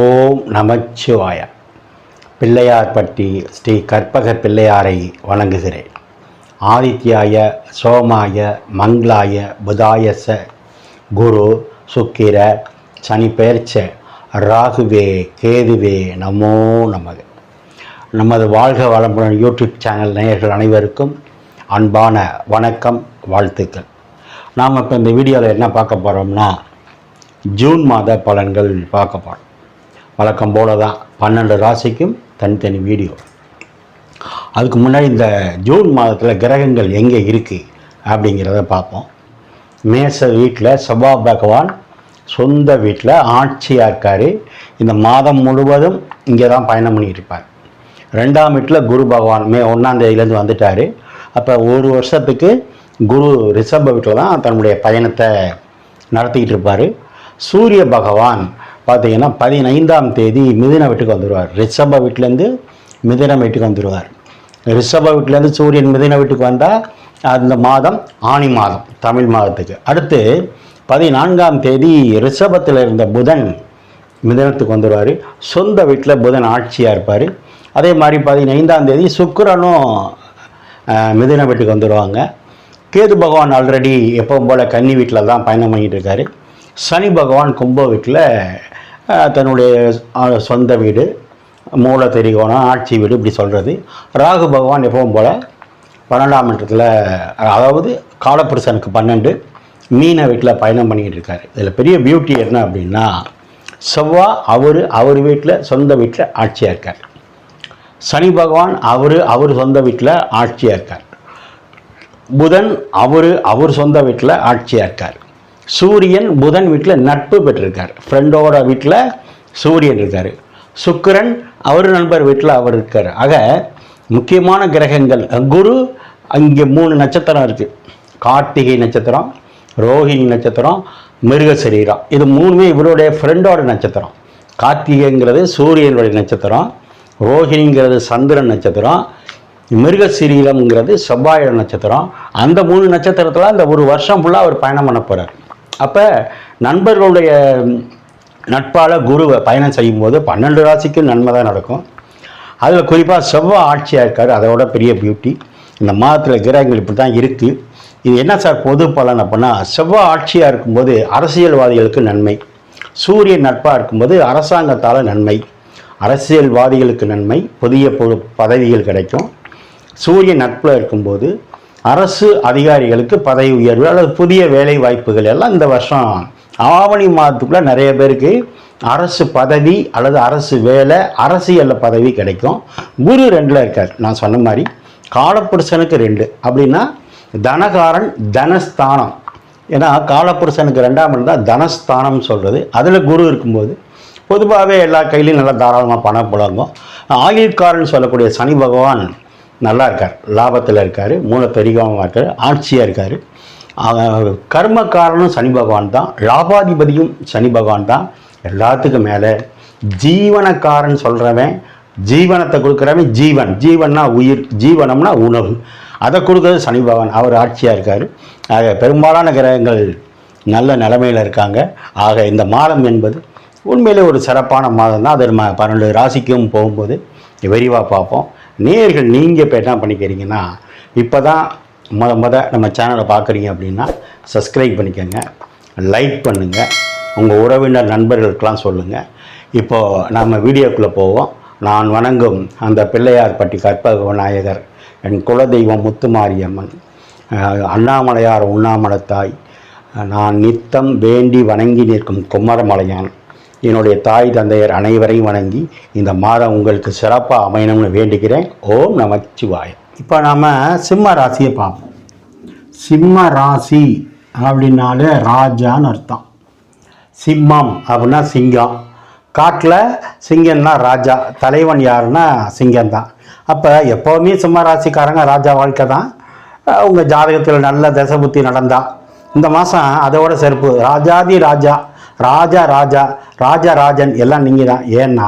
ஓம் நமச்சிவாய. பிள்ளையார்பட்டி ஸ்ரீ கற்பகர் பிள்ளையாரை வணங்குகிறேன். ஆதித்யாய சோமாய மங்களாய புதாயச குரு சுக்கிர சனி பெயர்ச்ச ராகுவே கேதுவே நமோ நமக. நமது வாழ்க வளமுடன் யூடியூப் சேனல் நேயர்கள் அனைவருக்கும் அன்பான வணக்கம், வாழ்த்துக்கள். நாம் இப்போ இந்த வீடியோவில் என்ன பார்க்க போகிறோம்னா, ஜூன் மாத பலன்கள் பார்க்க போகிறோம். வழக்கம் போல தான் 12 ராசிக்கும் தனித்தனி வீடியோ. அதுக்கு முன்னாடி இந்த ஜூன் மாதத்தில் கிரகங்கள் எங்கே இருக்குது அப்படிங்கிறத பார்ப்போம். மேச வீட்டில் செவ்வாய் பகவான் சொந்த வீட்டில் ஆட்சியாக இருக்கார். இந்த மாதம் முழுவதும் இங்கே தான் பயணம் பண்ணிட்டு இருப்பார். 2ஆம் வீட்டில் குரு பகவான் மே 1ஆம் தேதியிலேருந்து வந்துட்டார். அப்போ ஒரு வருஷத்துக்கு குரு ரிஷப வீட்டில் தான் தன்னுடைய பயணத்தை நடத்திக்கிட்டு இருப்பார். சூரிய பகவான் பார்த்தீங்கன்னா 15ஆம் தேதி மிதுன வீட்டுக்கு வந்துடுவார். ரிஷப வீட்டிலேருந்து மிதுன வீட்டுக்கு வந்துடுவார். ரிஷப வீட்டிலேருந்து சூரியன் மிதுன வீட்டுக்கு வந்தால் அந்த மாதம் ஆனி மாதம், தமிழ் மாதத்துக்கு. அடுத்து 14ஆம் தேதி ரிஷபத்தில் இருந்த புதன் மிதுனத்துக்கு வந்துடுவார். சொந்த வீட்டில் புதன் ஆட்சியாக இருப்பார். அதே மாதிரி 15ஆம் தேதி சுக்கிரனும் மிதுன வீட்டுக்கு வந்துடுவாங்க. கேது பகவான் ஆல்ரெடி எப்பவும் போல் கன்னி வீட்டில் தான் பயணம் பண்ணிகிட்டு இருக்காரு. சனி பகவான் கும்ப வீட்டில் தன்னுடைய சொந்த வீடு, மூல திரிகோணம், ஆட்சி வீடு இப்படி சொல்கிறது. ராகு பகவான் எப்பவும் போல் 12ஆம் இடத்துல, அதாவது காலப்புருஷனுக்கு 12 மீன வீட்டில் பயணம் பண்ணிக்கிட்டு இருக்காரு. இதில் பெரிய பியூட்டி என்ன அப்படின்னா, செவ்வாய் அவர் வீட்டில் சொந்த வீட்டில் ஆட்சியாக இருக்கார். சனி பகவான் அவர் சொந்த வீட்டில் ஆட்சியாக இருக்கார். புதன் அவர் சொந்த வீட்டில் ஆட்சியாக இருக்கார். சூரியன் புதன் வீட்டில் நட்பு பெற்றிருக்கார். ஃப்ரெண்டோட வீட்டில் சூரியன் இருக்கார். சுக்கிரன் அவர் நண்பர் வீட்டில் அவர் இருக்கார். ஆக முக்கியமான கிரகங்கள். குரு அங்கே 3 நட்சத்திரம் இருக்குது. கார்த்திகை நட்சத்திரம், ரோஹிணி நட்சத்திரம், மிருகசரீரம். இது 3மே இவருடைய ஃப்ரெண்டோட நட்சத்திரம். கார்த்திகைங்கிறது சூரியனுடைய நட்சத்திரம், ரோஹிணிங்கிறது சந்திரன் நட்சத்திரம், மிருகசீரீரம்ங்கிறது செவ்வாயோட நட்சத்திரம். அந்த 3 நட்சத்திரத்தில் அந்த ஒரு வருஷம் ஃபுல்லாக அவர் பயணம் பண்ண போகிறார். அப்போ நண்பர்களுடைய நட்பால் குருவை பயணம் செய்யும்போது 12 ராசிக்கும் நன்மை தான் நடக்கும். அதில் குறிப்பாக செவ்வாய் ஆட்சியாக இருக்கார். அதோட பெரிய பியூட்டி. இந்த மாதத்தில் கிரகங்கள் இப்படி தான் இருக்குது. இது என்ன சார் பொது பலன் அப்படின்னா, செவ்வாய் ஆட்சியாக இருக்கும்போது அரசியல்வாதிகளுக்கு நன்மை, சூரியன் நட்பாக இருக்கும்போது அரசாங்கத்தால் நன்மை, அரசியல்வாதிகளுக்கு நன்மை, புதிய பதவிகள் கிடைக்கும். சூரியன் நட்பில் இருக்கும்போது அரசு அதிகாரிகளுக்கு பதவி உயர்வு அல்லது புதிய வேலை வாய்ப்புகள் எல்லாம் இந்த வருஷம் ஆவணி மாதத்துக்குள்ளே நிறைய பேருக்கு அரசு பதவி அல்லது அரசு வேலை, அரசியலில் பதவி கிடைக்கும். குரு 2ல் இருக்கார். நான் சொன்ன மாதிரி காலப்புருஷனுக்கு 2 அப்படின்னா தனகாரன், தனஸ்தானம். ஏன்னா காலப்புருஷனுக்கு 2ஆம் இடம் தான் தனஸ்தானம் சொல்கிறது. அதில் குரு இருக்கும்போது பொதுவாகவே எல்லா கையிலையும் நல்லா தாராளமாக பணம் புழங்கும். ஆயுள்காரன் சொல்லக்கூடிய சனி பகவான் நல்லா இருக்கார், லாபத்தில் இருக்கார், மூல பெரிகமாக இருக்கார், ஆட்சியாக இருக்கார். கர்மக்காரனும் சனி பகவான் தான், லாபாதிபதியும் சனி பகவான் தான். எல்லாத்துக்கும் மேலே ஜீவனக்காரன் சொல்கிறவன், ஜீவனத்தை கொடுக்குறவன், ஜீவன்னா உயிர், ஜீவனம்னா உணவு, அதை கொடுக்குறது சனி பகவான். அவர் ஆட்சியாக இருக்கார். ஆக பெரும்பாலான கிரகங்கள் நல்ல நிலைமையில் இருக்காங்க. ஆக இந்த மாதம் என்பது உண்மையிலே ஒரு சிறப்பான மாதம் தான். அது நம்ம 12 ராசிக்கும் போகும்போது விரிவாக பார்ப்போம். நேயர்கள் நீங்கள் இப்போ என்ன பண்ணிக்கிறீங்கன்னா, இப்போ தான் நம்ம சேனலை பார்க்குறீங்க அப்படின்னா சப்ஸ்கிரைப் பண்ணிக்கோங்க, லைக் பண்ணுங்கள், உங்கள் உறவினர் நண்பர்களுக்கெல்லாம் சொல்லுங்கள். இப்போது நம்ம வீடியோக்குள்ளே போவோம். நான் வணங்கும் அந்த பிள்ளையார்பட்டி கற்பக விநாயகர், என் குலதெய்வம் முத்துமாரியம்மன், அண்ணாமலையார் உண்ணாமலத்தாய், நான் நித்தம் வேண்டி வணங்கி நிற்கும் குமரமலையான், என்னுடைய தாய் தந்தையர் அனைவரையும் வணங்கி இந்த மாதம் உங்களுக்கு சிறப்பாக அமையணும்னு வேண்டுகிறேன். ஓம் நமச்சிவாய. இப்போ நாம் சிம்ம ராசியை பார்ப்போம். சிம்ம ராசி அப்படின்னாலே ராஜான்னு அர்த்தம். சிம்மம் அப்படின்னா சிங்கம். காட்டில் சிங்கம்னா ராஜா, தலைவன் யாருன்னா சிங்கம்தான். அப்போ எப்போவுமே சிம்ம ராசிக்காரங்க ராஜா வாழ்க்கை தான். உங்கள் ஜாதகத்தில் நல்ல தசை புத்தி நடந்தால் இந்த மாதம் அதோட செருப்பு ராஜாதி ராஜா, ராஜராஜன் எல்லாம் நீங்கள் தான். ஏன்னா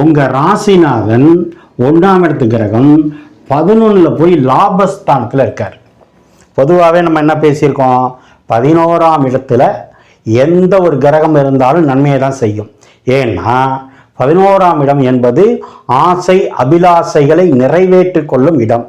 உங்கள் ராசிநாதன் 1ஆம் இடத்து கிரகம் 11ல் போய் லாபஸ்தானத்தில் இருக்கார். பொதுவாகவே நம்ம என்ன பேசியிருக்கோம், 11ஆம் இடத்துல எந்த ஒரு கிரகம் இருந்தாலும் நன்மையை தான் செய்யும். ஏன்னா 11ஆம் இடம் என்பது ஆசை அபிலாசைகளை நிறைவேற்றிக் கொள்ளும் இடம்.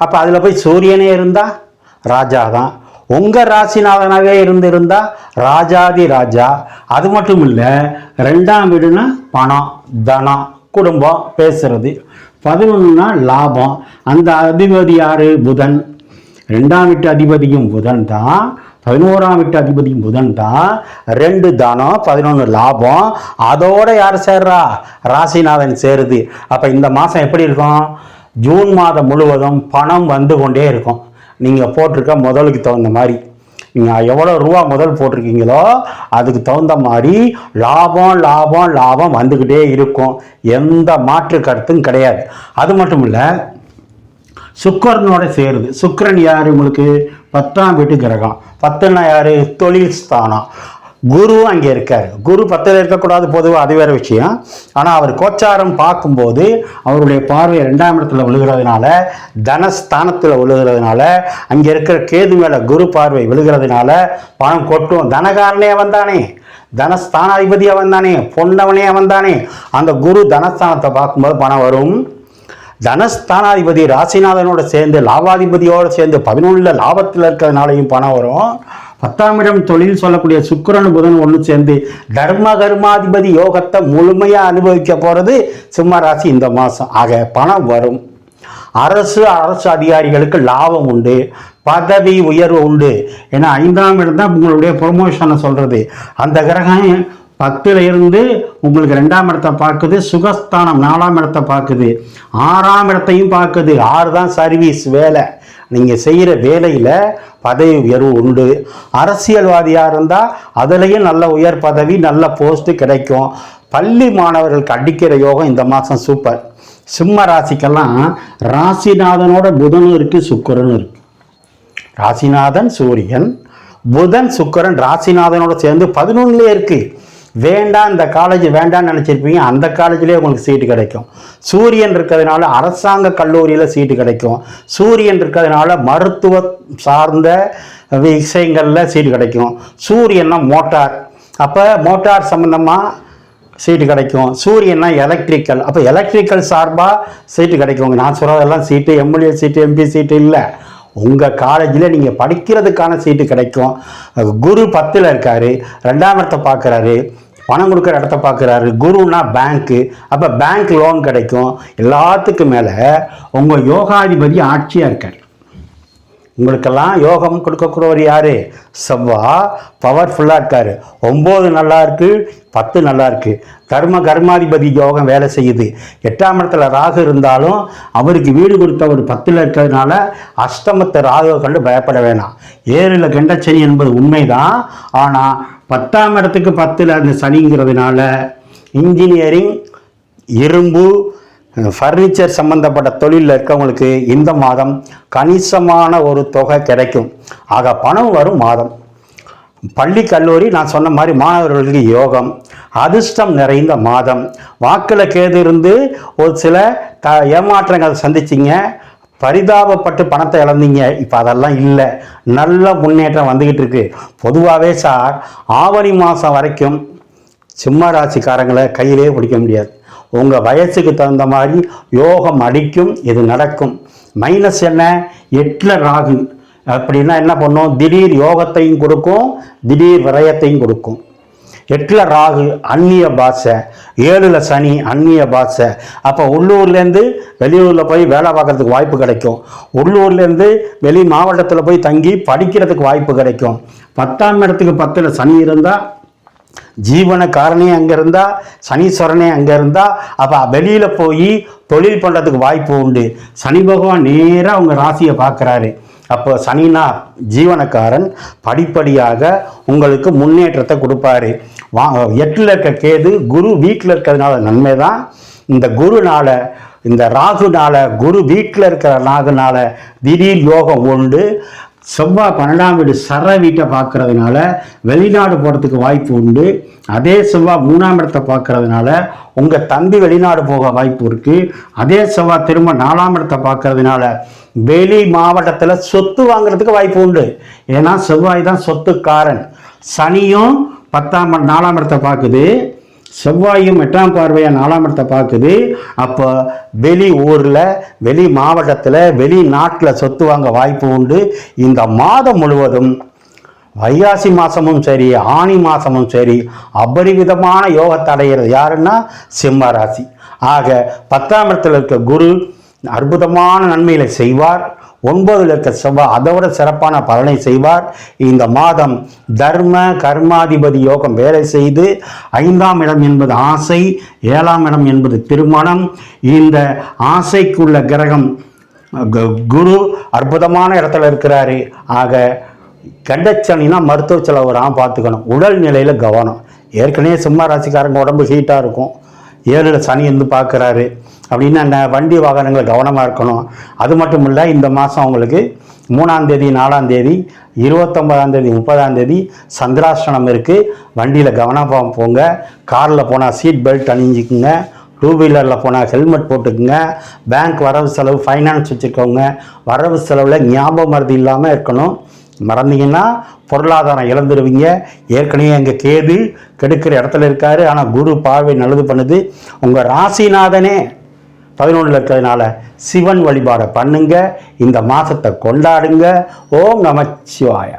அப்போ அதில் போய் சூரியனே இருந்தால் ராஜா தான். உங்கள் ராசிநாதனாகவே இருந்திருந்தா ராஜாதி ராஜா. அது மட்டும் இல்லை, 2ஆம் வீடுனா பணம், தனம், குடும்பம், பேசுறது. 11னா லாபம். அந்த அதிபதி யாரு? புதன். 2ஆம் வீட்டு அதிபதியும் புதன் தான், 11ஆம் வீட்டு அதிபதியும் புதன் தான். 2 தனம், 11 லாபம். அதோட யார் சேர்றா? ராசிநாதன் சேருது. அப்போ இந்த மாதம் எப்படி இருக்கும்? ஜூன் மாதம் முழுவதும் பணம் வந்து கொண்டே இருக்கும். நீங்கள் போட்டிருக்க முதலுக்கு தகுந்த மாதிரி, நீங்கள் எவ்வளோ ரூபா முதல் போட்டிருக்கீங்களோ அதுக்கு தகுந்த மாதிரி லாபம் லாபம் லாபம் வந்துக்கிட்டே இருக்கும். எந்த மாற்று கருத்தும் கிடையாது. அது மட்டும் இல்லை, சுக்கிரனோட சேருது. சுக்கிரன் யார் உங்களுக்கு? 10ஆம் வீட்டு கிரகம். 10ன்னா யார்? தொழில் ஸ்தானம். குரு அங்கே இருக்கார். குரு 10ல் இருக்கக்கூடாது பொதுவாக, அது வேறு விஷயம். ஆனால் அவர் கோச்சாரம் பார்க்கும்போது அவருடைய பார்வை 2ஆம் இடத்துல விழுகிறதுனால, தனஸ்தானத்தில் விழுகிறதுனால, அங்கே இருக்கிற கேது மேலே குரு பார்வை விழுகிறதுனால பணம் கொட்டும். தனகாரனே வந்தானே, தனஸ்தானாதிபதியாக வந்தானே, பொன்னவனே வந்தானே, அந்த குரு தனஸ்தானத்தை பார்க்கும்போது பணம் வரும். தனஸ்தானாதிபதி ராசிநாதனோட சேர்ந்து லாபாதிபதியோடு சேர்ந்து 11ல் லாபத்தில் இருக்கிறதுனாலையும் பணம் வரும். 10ஆம் இடம் தொழில் சொல்லக்கூடிய சுக்கிரன் புதன் ஒன்று சேர்ந்து தர்ம கர்மாதிபதி யோகத்தை முழுமையாக அனுபவிக்க போகிறது சிம்ம ராசி இந்த மாதம். ஆக பணம் வரும். அரசு அதிகாரிகளுக்கு லாபம் உண்டு, பதவி உயர்வு உண்டு. ஏன்னா 5ஆம் இடம் தான் உங்களுடைய ப்ரொமோஷனை சொல்கிறது. அந்த கிரகம் 10ல் இருந்து உங்களுக்கு 2ஆம் இடத்தை பார்க்குது. சுகஸ்தானம் 4ஆம் இடத்தை பார்க்குது. 6ஆம் இடத்தையும் பார்க்குது. 6 தான் சர்வீஸ், வேலை. நீங்கள் செய்கிற வேலையில் பதவி உயர்வு உண்டு. அரசியல்வாதியாக இருந்தால் அதுலேயும் நல்ல உயர் பதவி, நல்ல போஸ்ட்டு கிடைக்கும். பள்ளி மாணவர்களுக்கு அடிக்கிற யோகம் இந்த மாதம் சூப்பர். சிம்ம ராசிக்கெல்லாம் ராசிநாதனோட புதனும் இருக்குது, சுக்கிரனும் இருக்குது. ராசிநாதன் சூரியன், புதன் சுக்கிரன் ராசிநாதனோட சேர்ந்து 11லே இருக்குது. வேண்டாம், இந்த காலேஜ் வேண்டாம்னு நினச்சிருப்பீங்க, அந்த காலேஜ்லேயே உங்களுக்கு சீட்டு கிடைக்கும். சூரியன் இருக்கிறதுனால அரசாங்க கல்லூரியில் சீட்டு கிடைக்கும். சூரியன் இருக்கிறதுனால மருத்துவ சார்ந்த விஷயங்களில் சீட்டு கிடைக்கும். சூரியன்னா மோட்டார், அப்போ மோட்டார் சம்மந்தமாக சீட்டு கிடைக்கும். சூரியன்னா எலக்ட்ரிக்கல், அப்போ எலக்ட்ரிக்கல் சார்பாக சீட்டு கிடைக்கும். நான் சொல்கிறதெல்லாம் சீட்டு எம்எல்ஏ சீட்டு, எம்பி சீட்டு இல்லை. உங்கள் காலேஜில் நீங்கள் படிக்கிறதுக்கான சீட்டு கிடைக்கும். குரு 10ல் இருக்கார், 2ஆம் இடத்தை பார்க்குறாரு, பணம் கொடுக்குற இடத்த பார்க்குறாரு. குருன்னா பேங்க்கு, அப்போ பேங்க் லோன் கிடைக்கும். எல்லாத்துக்கும் மேலே உங்கள் யோகாதிபதி ஆட்சியாக இருக்கார். உங்களுக்கெல்லாம் யோகம் கொடுக்கக்கூடியவர் யார்? செவ்வாய் பவர்ஃபுல்லாக இருக்கார். 9 நல்லா இருக்குது, 10 நல்லா இருக்குது. தர்ம கர்மாதிபதி யோகம் வேலை செய்யுது. 8ஆம் இடத்துல ராகு இருந்தாலும் அவருக்கு வீடு கொடுத்தவர் 10ல் இருக்கிறதுனால அஷ்டமத்தை ராகுவை கண்டு பயப்பட வேணாம். 7ல் கெண்டச்சனி என்பது உண்மைதான். ஆனால் 10ஆம் இடத்துக்கு 10ல் அந்த சனிங்கிறதுனால இன்ஜினியரிங், இரும்பு, ஃபர்னிச்சர் சம்பந்தப்பட்ட தொழிலில் இருக்கவங்களுக்கு இந்த மாதம் கணிசமான ஒரு தொகை கிடைக்கும். ஆக பணம் வரும் மாதம். பள்ளி கல்லூரி நான் சொன்ன மாதிரி மாணவர்களுக்கு யோகம், அதிர்ஷ்டம் நிறைந்த மாதம். வாக்கில் கேது இருந்து ஒரு சில ஏமாற்றங்கள் சந்திச்சிங்க, பரிதாபப்பட்டு பணத்தை இழந்தீங்க. இப்போ அதெல்லாம் இல்லை, நல்ல முன்னேற்றம் வந்துக்கிட்டு இருக்கு. பொதுவாகவே சார், ஆவணி மாதம் வரைக்கும் சிம்ம ராசிக்காரங்களை கையிலே பிடிக்க முடியாது. உங்கள் வயசுக்கு தகுந்த மாதிரி யோகம் அடிக்கும், இது நடக்கும். மைனஸ் என்ன? 8ல் ராகு. அப்படின்னா என்ன பண்ணும்? திடீர் யோகத்தையும் கொடுக்கும், திடீர் விரயத்தையும் கொடுக்கும். 8ல் ராகு அந்நிய பாஷை, 7ல் சனி அந்நிய பாஷை. அப்போ உள்ளூர்லேருந்து வெளியூரில் போய் வேலை பார்க்குறதுக்கு வாய்ப்பு கிடைக்கும். உள்ளூர்லேருந்து வெளி மாவட்டத்தில் போய் தங்கி படிக்கிறதுக்கு வாய்ப்பு கிடைக்கும். 10ஆம் இடத்துக்கு 10ல் சனி இருந்தால், ஜீவன காரணே அங்கே இருந்தால், சனீஸ்வரனே அங்கே இருந்தால், அப்போ வெளியில் போய் தொழில் பண்ணுறதுக்கு வாய்ப்பு உண்டு. சனி பகவான் நேராக உங்கள் ராசியை பார்க்குறாரு. அப்போ சனினா ஜீவனக்காரன், படிப்படியாக உங்களுக்கு முன்னேற்றத்தை கொடுப்பாரு. 8ல் இருக்க கேது, குரு வீட்டில் இருக்கிறதுனால நன்மை தான். இந்த குருனால, இந்த ராகுனால, குரு வீட்டில் இருக்கிற ராகுனால திடீர் யோகம் உண்டு. செவ்வாய் 12ஆம் வீடு சர வீட்டை பார்க்கறதுனால வெளிநாடு போகிறதுக்கு வாய்ப்பு உண்டு. அதே செவ்வாய் 3ஆம் இடத்தை பார்க்கறதுனால உங்கள் தம்பி வெளிநாடு போக வாய்ப்பு இருக்குது. அதே செவ்வாய் திரும்ப 4ஆம் இடத்தை பார்க்கறதுனால வெளி மாவட்டத்தில் சொத்து வாங்குறதுக்கு வாய்ப்பு உண்டு. ஏன்னா செவ்வாய் தான் சொத்துக்காரன். சனியும் 4ஆம் இடத்தை பார்க்குது. செவ்வாயும் 8ஆம் பார்வையாக 4ஆம் இடத்தை பார்க்குது. அப்போ வெளி ஊரில், வெளி மாவட்டத்தில், வெளிநாட்டில் சொத்து வாங்க வாய்ப்பு உண்டு. இந்த மாதம் முழுவதும் வைகாசி மாதமும் சரி, ஆனி மாதமும் சரி, அபரிவிதமான யோகத்தை அடைகிறது யாருன்னா சிம்ம ராசி. ஆக 10ஆம் இடத்தில் இருக்க குரு அற்புதமான நன்மைகளை செய்வார். 9ல் இருக்க செவ்வாய் அதோட சிறப்பான பலனை செய்வார். இந்த மாதம் தர்ம கர்மாதிபதி யோகம் வேலை செய்து 5ஆம் இடம் என்பது ஆசை, 7ஆம் இடம் என்பது திருமணம். இந்த ஆசைக்குள்ள கிரகம் குரு அற்புதமான இடத்துல இருக்கிறாரு. ஆக கண்டச்சனினா மருத்துவ செலவு வராமல் பார்த்துக்கணும். உடல் நிலையில் கவனம். ஏற்கனவே சிம்ம ராசிக்காரங்க உடம்பு ஹீட்டாக இருக்கும். 7ல் சனி இருந்து பார்க்குறாரு அப்படின்னா அந்த வண்டி வாகனங்களை கவனமாக இருக்கணும். அது மட்டும் இல்லை, இந்த மாதம் அவங்களுக்கு 3ஆம் தேதி, 4ஆம் தேதி, 29ஆம் தேதி, 30ஆம் தேதி சந்திராஷ்டனம் இருக்குது. வண்டியில் கவனமாக போங்க. காரில் போனால் சீட் பெல்ட் அணிஞ்சிக்குங்க. 2 வீலரில் போனால் ஹெல்மெட் போட்டுக்குங்க. பேங்க் வரவு செலவு, ஃபைனான்ஸ் வச்சுக்கோங்க. வரவு செலவில் ஞாபகம் மருதி இல்லாமல் இருக்கணும். மறந்தீங்கன்னா பொருளாதாரம் இழந்துருவீங்க. ஏற்கனவே எங்கள் கேது கெடுக்கிற இடத்துல இருக்காரு. ஆனால் குரு பார்வை நல்லது பண்ணுது. உங்கள் ராசிநாதனே 11ல் இருக்கிறதுனால சிவன் வழிபாடை பண்ணுங்க. இந்த மாதத்தை கொண்டாடுங்க. ஓம் நமச்சிவாய.